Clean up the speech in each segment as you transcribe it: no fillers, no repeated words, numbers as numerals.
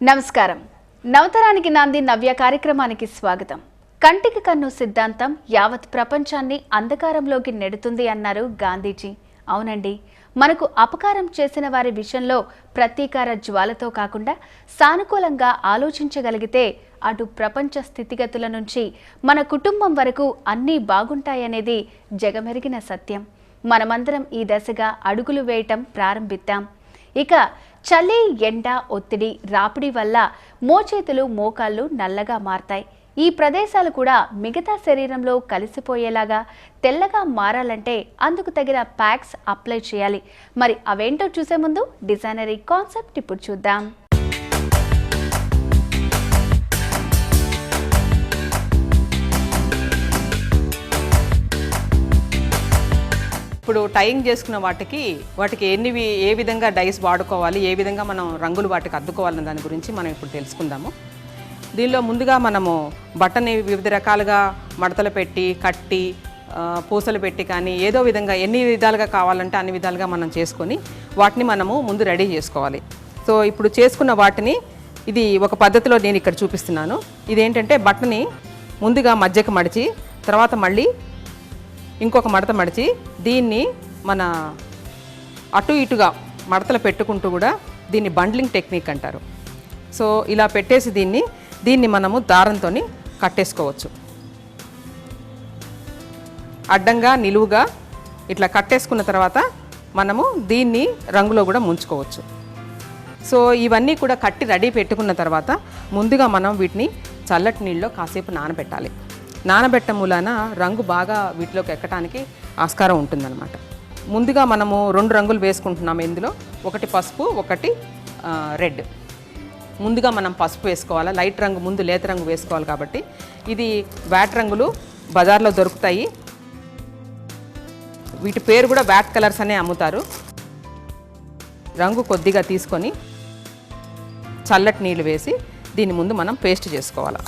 నమస్కారం. నవతరానికి నాంది నవ్య కార్యక్రమానికి స్వాగతం. కంటికి కన్ను సిద్ధాంతం యావత్ ప్రపంచాన్ని అంధకారంలోకి నెడుతుంది అన్నారు గాంధీజీ. అవునండి, మనకు అపకారం చేసిన వారి విషయంలో ప్రతీకార జ్వాలతో కాకుండా సానుకూలంగా ఆలోచించగలిగితే అటు ప్రపంచ స్థితిగతుల నుంచి మన కుటుంబం వరకు అన్నీ బాగుంటాయనేది జగమెరిగిన సత్యం. మనమందరం ఈ దశగా అడుగులు వేయటం ప్రారంభిద్దాం. ఇక చలి, ఎండ, ఒత్తిడి, రాపిడి వల్ల మోచేతులు, మోకాళ్ళు నల్లగా మారతాయి. ఈ ప్రదేశాలు కూడా మిగతా శరీరంలో కలిసిపోయేలాగా తెల్లగా మారాలంటే అందుకు తగిన ప్యాక్స్ అప్లై చేయాలి. మరి అవేంటో చూసే ముందు డిజైనరీ కాన్సెప్ట్ ఇప్పుడు చూద్దాం. ఇప్పుడు టైయింగ్ చేసుకున్న వాటికి ఏ విధంగా డైస్ వాడుకోవాలి, ఏ విధంగా మనం రంగులు వాటికి అద్దుకోవాలన్న దాని గురించి మనం ఇప్పుడు తెలుసుకుందాము. దీనిలో ముందుగా మనము బట్టని వివిధ రకాలుగా మడతలు పెట్టి, కట్టి, పూసలు పెట్టి కానీ ఏదో విధంగా ఎన్ని విధాలుగా కావాలంటే అన్ని విధాలుగా మనం చేసుకొని వాటిని మనము ముందు రెడీ చేసుకోవాలి. సో ఇప్పుడు చేసుకున్న వాటిని ఇది ఒక పద్ధతిలో నేను ఇక్కడ చూపిస్తున్నాను. ఇదేంటంటే బట్టని ముందుగా మధ్యకి మడిచి తర్వాత మళ్ళీ ఇంకొక మడత మడిచి దీన్ని మన అటు ఇటుగా మడతలు పెట్టుకుంటూ కూడా దీన్ని బండ్లింగ్ టెక్నిక్ అంటారు. సో ఇలా పెట్టేసి దీన్ని మనము దారంతో కట్టేసుకోవచ్చు. అడ్డంగా నిలువుగా ఇట్లా కట్టేసుకున్న తర్వాత మనము దీన్ని రంగులో కూడా ముంచుకోవచ్చు. సో ఇవన్నీ కూడా కట్టి రెడీ పెట్టుకున్న తర్వాత ముందుగా మనం వీటిని చల్లటి నీళ్ళలో కాసేపు నానబెట్టాలి. నానబెట్టడం మూలాన రంగు బాగా వీటిలోకి ఎక్కడానికి ఆస్కారం ఉంటుందన్నమాట. ముందుగా మనము 2 రంగులు వేసుకుంటున్నాము. ఇందులో ఒకటి పసుపు, ఒకటి రెడ్. ముందుగా మనం పసుపు వేసుకోవాలి. లైట్ రంగు ముందు లేత రంగు వేసుకోవాలి. కాబట్టి ఇది వ్యాట్ రంగులు బజార్లో దొరుకుతాయి. వీటి పేరు కూడా వ్యాట్ కలర్స్ అనే అమ్ముతారు. రంగు కొద్దిగా తీసుకొని చల్లటి నీళ్ళు వేసి దీని ముందు మనం పేస్ట్ చేసుకోవాలి.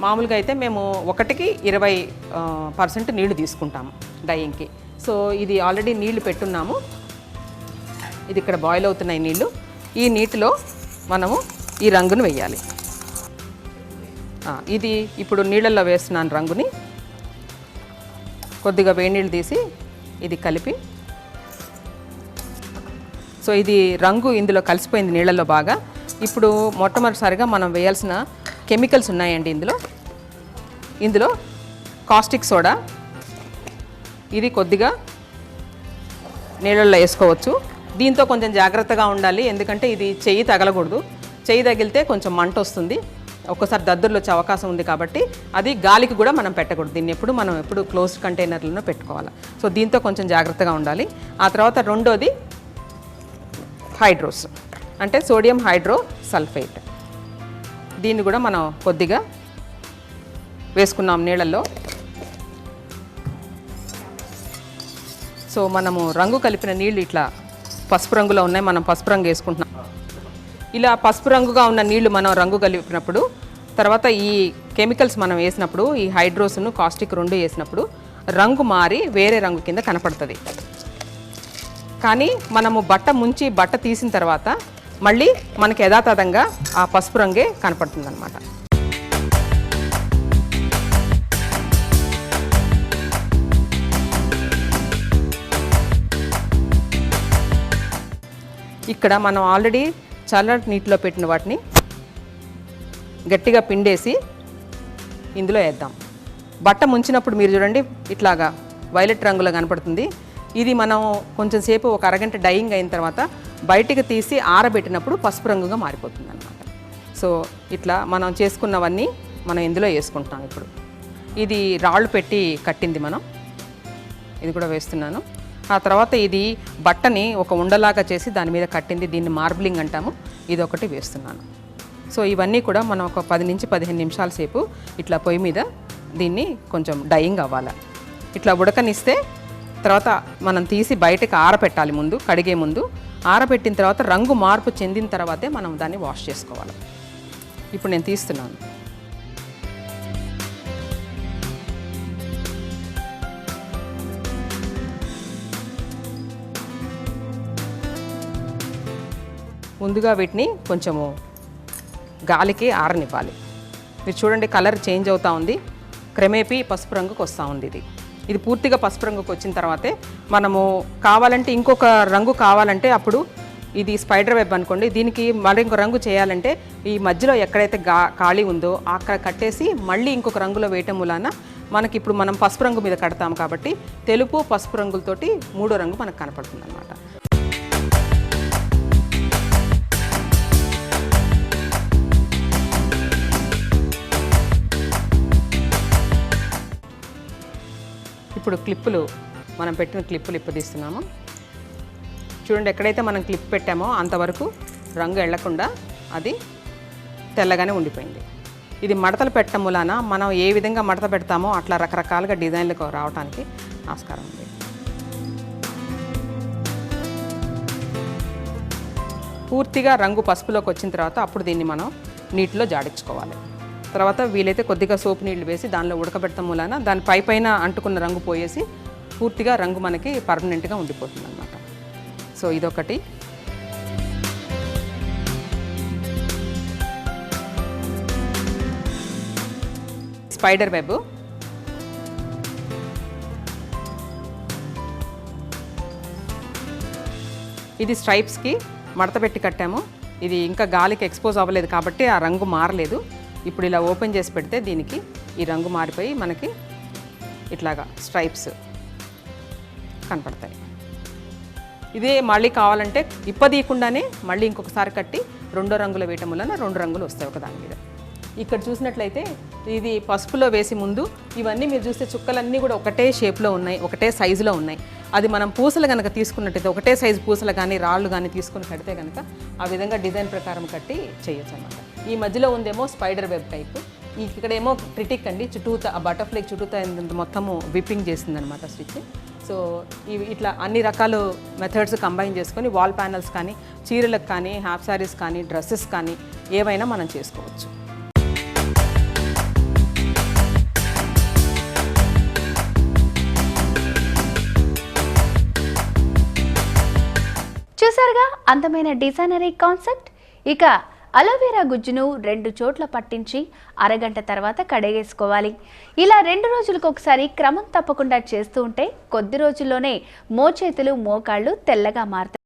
మామూలుగా అయితే మేము 1కి 20% నీళ్లు తీసుకుంటాము డైయింగ్కి. సో ఇది ఆల్రెడీ నీళ్లు పెట్టున్నాము. ఇది ఇక్కడ బాయిల్ అవుతున్నాయి నీళ్లు. ఈ నీటిలో మనము ఈ రంగును వేయాలి. ఇది ఇప్పుడు నీళ్ళల్లో వేస్తున్నాను రంగుని. కొద్దిగా వేడి నీళ్ళు తీసి ఇది కలిపి, సో ఇది రంగు ఇందులో కలిసిపోయింది నీళ్ళల్లో బాగా. ఇప్పుడు మొట్టమొదటిసారిగా మనం వేయాల్సిన కెమికల్స్ ఉన్నాయండి. ఇందులో కాస్టిక్ సోడా, ఇది కొద్దిగా నీళ్ళల్లో వేసుకోవచ్చు. దీంతో కొంచెం జాగ్రత్తగా ఉండాలి, ఎందుకంటే ఇది చెయ్యి తగలకూడదు. చెయ్యి తగిలితే కొంచెం మంట వస్తుంది, ఒక్కసారి దద్దుర్లు వచ్చే అవకాశం ఉంది. కాబట్టి అది గాలికి కూడా మనం పెట్టకూడదు. దీన్ని మనం ఎప్పుడు క్లోజ్డ్ కంటైనర్లను పెట్టుకోవాలి. సో దీంతో కొంచెం జాగ్రత్తగా ఉండాలి. ఆ తర్వాత రెండోది హైడ్రోస్, అంటే సోడియం హైడ్రో సల్ఫేట్. దీన్ని కూడా మనం కొద్దిగా వేసుకున్నాం నీళ్ళల్లో. సో మనము రంగు కలిపిన నీళ్ళు ఇట్లా పసుపు రంగులో ఉన్నాయి. మనం పసుపు రంగు వేసుకుంటున్నాం. ఇలా పసుపు రంగుగా ఉన్న నీళ్లు మనం రంగు కలిపినప్పుడు తర్వాత ఈ కెమికల్స్ మనం వేసినప్పుడు, ఈ హైడ్రోస్ను కాస్టిక్ 2 వేసినప్పుడు రంగు మారి వేరే రంగు కింద కనపడుతుంది. కానీ మనము బట్ట తీసిన తర్వాత మళ్ళీ మనకి యథాతథంగా ఆ పసుపు రంగే కనపడుతుంది అన్నమాట. ఇక్కడ మనం ఆల్రెడీ చల్లటి నీటిలో పెట్టిన వాటిని గట్టిగా పిండేసి ఇందులో వేద్దాం. బట్ట ముంచినప్పుడు మీరు చూడండి ఇట్లాగా వైలెట్ రంగులో కనపడుతుంది. ఇది మనం కొంచెం సేపు ఒక అరగంట డైయింగ్ అయిన తర్వాత బయటికి తీసి ఆరబెట్టినప్పుడు పసుపు రంగుగా మారిపోతుంది అన్నమాట. సో ఇట్లా మనం చేసుకున్నవన్నీ మనం ఇందులో వేసుకుంటున్నాం. ఇప్పుడు ఇది రాళ్ళు పెట్టి కట్టింది, మనం ఇది కూడా వేస్తున్నాను. ఆ తర్వాత ఇది బట్టని ఒక ఉండలాగా చేసి దాని మీద కట్టింది, దీన్ని మార్బ్లింగ్ అంటాము. ఇది ఒకటి వేస్తున్నాను. సో ఇవన్నీ కూడా మనం ఒక 10 నుంచి 15 నిమిషాల సేపు ఇట్లా పొయ్యి మీద దీన్ని కొంచెం డైయింగ్ అవ్వాలి. ఇట్లా ఉడకనిస్తే తర్వాత మనం తీసి బయటకు ఆరబెట్టాలి. ముందు కడిగే ముందు ఆరబెట్టిన తర్వాత రంగు మార్పు చెందిన తర్వాతే మనం దాన్ని వాష్ చేసుకోవాలి. ఇప్పుడు నేను తీస్తున్నాను. ముందుగా వీటిని కొంచెము గాలికి ఆరనివ్వాలి. మీరు చూడండి కలర్ చేంజ్ అవుతూ ఉంది, క్రమేపీ పసుపు రంగుకి వస్తూ ఉంది. ఇది పూర్తిగా పసుపు రంగుకి వచ్చిన తర్వాతే మనము కావాలంటే ఇంకొక రంగు కావాలంటే అప్పుడు ఇది స్పైడర్ వెబ్ అనుకోండి, దీనికి మళ్ళీ ఇంకో రంగు చేయాలంటే ఈ మధ్యలో ఎక్కడైతే ఖాళీ ఉందో అక్కడ కట్టేసి మళ్ళీ ఇంకొక రంగులో వేయటం మూలాన మనకి ఇప్పుడు మనం పసుపు రంగు మీద కడతాం కాబట్టి తెలుపు పసుపు రంగులతోటి మూడో రంగు మనకు కనపడుతుంది అన్నమాట. ఇప్పుడు క్లిప్పులు మనం పెట్టిన క్లిప్పులు ఇప్పదీస్తున్నాము. చూడండి ఎక్కడైతే మనం క్లిప్ పెట్టామో అంతవరకు రంగు ఎళ్లకుండా అది తెల్లగానే ఉండిపోయింది. ఇది మడతలు పెట్టడం మూలాన మనం ఏ విధంగా మడత పెడతామో అట్లా రకరకాలుగా డిజైన్లకు రావడానికి ఆస్కారం ఉంది. పూర్తిగా రంగు పసుపులోకి వచ్చిన తర్వాత అప్పుడు దీన్ని మనం నీటిలో జాడించుకోవాలి. తర్వాత వీలైతే కొద్దిగా సోపు నీళ్లు వేసి దానిలో ఉడకబెట్టడం మూలాన దాని పైన అంటుకున్న రంగు పోయేసి పూర్తిగా రంగు మనకి పర్మనెంట్గా ఉండిపోతుంది అన్నమాట. సో ఇదొకటి. Spider web. ఇది స్ట్రైప్స్కి మడత పెట్టి కట్టాము. ఇది ఇంకా గాలికి ఎక్స్పోజ్ అవ్వలేదు కాబట్టి ఆ రంగు మారలేదు. ఇప్పుడు ఇలా ఓపెన్ చేసి పెడితే దీనికి ఈ రంగు మారిపోయి మనకి ఇట్లాగా స్ట్రైప్స్ కనపడతాయి. ఇదే మళ్ళీ కావాలంటే ఇప్పదీయకుండానే మళ్ళీ ఇంకొకసారి కట్టి రెండో రంగులో వేయటం వలన రెండు రంగులు వస్తాయి ఒక దాని మీద. ఇక్కడ చూసినట్లయితే ఇది పసుపులో వేసి ముందు ఇవన్నీ మీరు చూస్తే చుక్కలన్నీ కూడా ఒకటే షేప్లో ఉన్నాయి, ఒకటే సైజులో ఉన్నాయి. అది మనం పూసలు కనుక తీసుకున్నట్టయితే ఒకటే సైజు పూసలు కానీ రాళ్ళు కానీ తీసుకుని కడితే కనుక ఆ విధంగా డిజైన్ ప్రకారం కట్టి చేయొచ్చు అన్నమాట. ఈ మధ్యలో ఉందేమో స్పైడర్ వెబ్ టైప్, ఇక్కడేమో ట్రిటిక్ అండి, చుట్టూతా ఆ బటర్ఫ్లై చుట్టూతా మొత్తము విప్పింగ్ చేసిందనమాట స్టిచ్. సో ఇట్లా అన్ని రకాల మెథడ్స్ కంబైన్ చేసుకొని వాల్ ప్యానల్స్ కానీ చీరలకు కానీ హాఫ్ శారీస్ కానీ డ్రెస్సెస్ కానీ ఏవైనా మనం చేసుకోవచ్చు. చూసారుగా అందమైన డిజైనరీ కాన్సెప్ట్. ఇక అలోవెరా గుజ్జును 2 చోట్ల పట్టించి అరగంట తర్వాత కడిగేసుకోవాలి. ఇలా 2 రోజులకు ఒకసారి క్రమం తప్పకుండా చేస్తూ ఉంటే కొద్ది రోజుల్లోనే మోచేతులు మోకాళ్ళు తెల్లగా మారుతాయి.